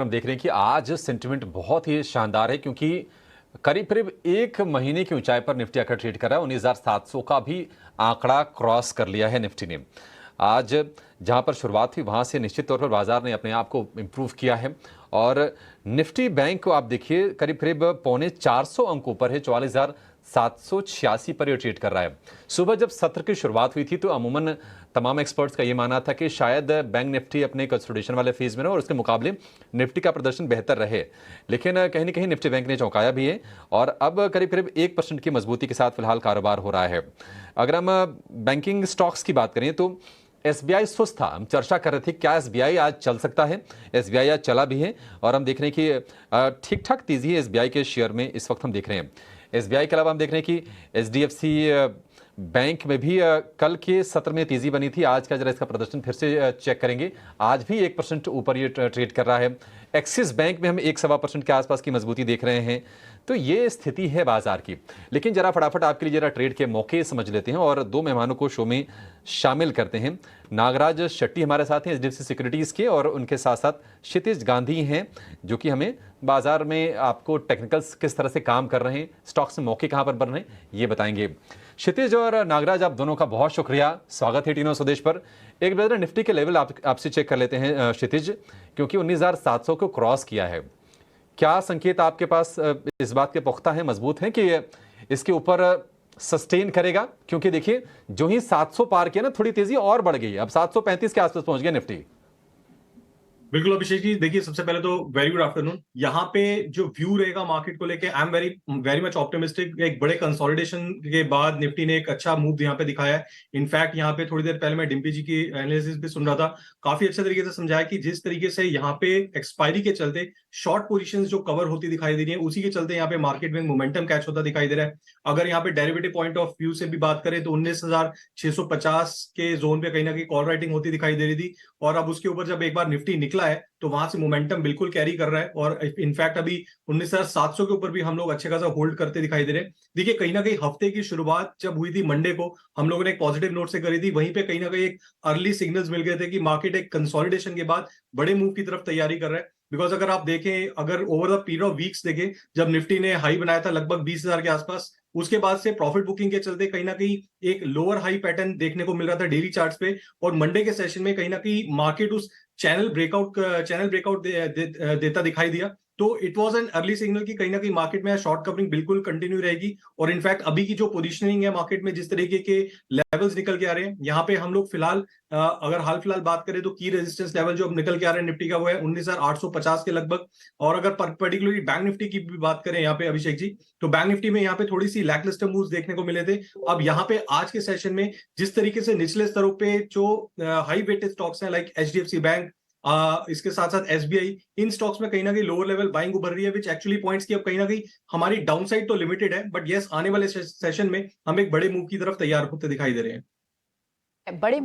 हम देख रहे हैं कि आज सेंटिमेंट बहुत ही शानदार है क्योंकि करीब करीब एक महीने की ऊंचाई पर निफ्टी आकर ट्रेड कर रहा है। 19,700 का भी आंकड़ा क्रॉस कर लिया है निफ्टी ने। आज जहां पर शुरुआत हुई वहां से निश्चित तौर पर बाजार ने अपने आप को इंप्रूव किया है और निफ्टी बैंक को आप देखिए करीब करीब 325 अंक ऊपर है, 44,786 पर यह ट्रेड कर रहा है। सुबह जब सत्र की शुरुआत हुई थी तो अमूमन तमाम एक्सपर्ट्स का यह मानना था कि शायद बैंक निफ्टी अपने कंसोलिडेशन वाले फेज में रहे और उसके मुकाबले निफ्टी का प्रदर्शन बेहतर रहे, लेकिन कहीं ना कहीं निफ्टी बैंक ने चौंकाया भी है और अब करीब करीब 1% की मजबूती के साथ फिलहाल कारोबार हो रहा है। अगर हम बैंकिंग स्टॉक्स की बात करें तो एसबीआई सुस्त था। हम चर्चा कर रहे थे क्या एसबीआई आज चल सकता है। एसबीआई आज चला भी है और हम देख रहे हैं कि ठीक ठाक तेजी है एसबीआई के शेयर में इस वक्त हम देख रहे हैं। एसबीआई के अलावा हम देख रहे हैं कि एचडीएफसी बैंक में भी कल के सत्र में तेजी बनी थी। आज का जरा इसका प्रदर्शन फिर से चेक करेंगे, आज भी 1% ऊपर ये ट्रेड कर रहा है। एक्सिस बैंक में हम 1-1.25% के आसपास की मजबूती देख रहे हैं। तो ये स्थिति है बाजार की। लेकिन जरा फटाफट आपके लिए जरा ट्रेड के मौके समझ लेते हैं और दो मेहमानों को शो में शामिल करते हैं। नागराज शेट्टी हमारे साथ हैं एचडीएफसी सिक्योरिटीज के, और उनके साथ साथ क्षितिज गांधी हैं जो कि हमें बाजार में आपको टेक्निकल्स किस तरह से काम कर रहे हैं, स्टॉक्स में मौके कहां पर बन रहे हैं, ये बताएंगे। क्षितिज और नागराज, आप दोनों का बहुत शुक्रिया, स्वागत है टीनो स्वदेश पर। एक बार निफ्टी के लेवल आपसे चेक कर लेते हैं क्षितिज, क्योंकि 19,700 को क्रॉस किया है। क्या संकेत आपके पास इस बात के पुख्ता है, मजबूत है कि इसके ऊपर सस्टेन करेगा? क्योंकि देखिए जो ही 700 पार किया ना, थोड़ी तेजी और बढ़ गई, अब 735 के आसपास पहुंच गया निफ्टी। बिल्कुल अभिषेक जी, देखिए सबसे पहले तो वेरी गुड आफ्टरनून। यहाँ पे जो व्यू रहेगा मार्केट को लेके, I am very very much optimistic. एक बड़े कंसोलिडेशन के बाद निफ्टी ने एक अच्छा मूव यहाँ पे दिखाया है। इनफैक्ट यहाँ पे थोड़ी देर पहले मैं डिम्पी जी की एनालिसिस भी सुन रहा था, काफी अच्छे तरीके से समझाया कि जिस तरीके से यहाँ पे एक्सपायरी के चलते शॉर्ट पोजिशन जो कवर होती दिखाई दे रही है, उसी के चलते यहाँ पे मार्केट में मोमेंटम कैच होता दिखाई दे रहा है। अगर यहाँ पे डेरिवेटिव पॉइंट ऑफ व्यू से भी बात करें तो 19,650 के जोन पे कहीं ना कहीं कॉल राइटिंग होती दिखाई दे रही थी, और अब उसके ऊपर जब एक बार निफ्टी निकला है तो वहां से मोमेंटम बिल्कुल कैरी कर रहा है। और इनफैक्ट अभी 19,700 के ऊपर भी हम लोग अच्छे खासा होल्ड करते दिखाई दे रहे हैं। देखिए कहीं ना कहीं हफ्ते की शुरुआत जब हुई थी मंडे को, हम लोगों ने एक पॉजिटिव नोट से करी थी, वहीं पे कहीं ना कहीं एक अर्ली सिग्नल्स मिल गए थे कि मार्केट एक कंसोलिडेशन के बाद बड़े मूव की तरफ तैयारी कर रहा है। बिकॉज अगर आप देखें, अगर over the period of weeks देखें, जब निफ्टी ने हाई बनाया था लगभग 20,000 के आसपास, उसके बाद से प्रॉफिट बुकिंग के चलते कहीं ना कहीं एक लोअर हाई पैटर्न देखने को मिल रहा था डेली चार्ट्स पे, और मंडे के सेशन में कहीं ना कहीं मार्केट उस चैनल ब्रेकआउट देता दिखाई दिया। तो it was an early signal कि कहीं ना कहीं मार्केट में शॉर्ट कवरिंग बिल्कुल कंटिन्यू रहेगी। और इनफैक्ट अभी की जो पोजीशनिंग है मार्केट में, जिस तरीके के लेवल्स निकल के आ रहे हैं यहाँ पे, हम लोग फिलहाल अगर हाल फिलहाल बात करें तो की रेजिस्टेंस लेवल जो अब निकल के आ रहे हैं निफ्टी का, वो है 19,850 के लगभग। और अगर पर्टिकुलरली बैंक निफ्टी की भी बात करें यहाँ पे अभिषेक जी, तो बैंक निफ्टी में यहाँ पे थोड़ी सी लैकलिस्टर मूव्स देखने को मिले थे। अब यहाँ पे आज के सेशन में जिस तरीके से निचले स्तरों पे जो हाई वेटेड स्टॉक्स हैं लाइक एचडीएफसी बैंक, इसके साथ साथ एसबीआई, इन स्टॉक्स में कहीं ना कहीं लोअर लेवल बाइंग उभर रही है, विच एक्चुअली पॉइंट्स की अब कहीं ना कहीं हमारी डाउनसाइड तो लिमिटेड है, बट यस आने वाले सेशन में हम एक बड़े मूव की तरफ तैयार होते दिखाई दे रहे हैं। बड़े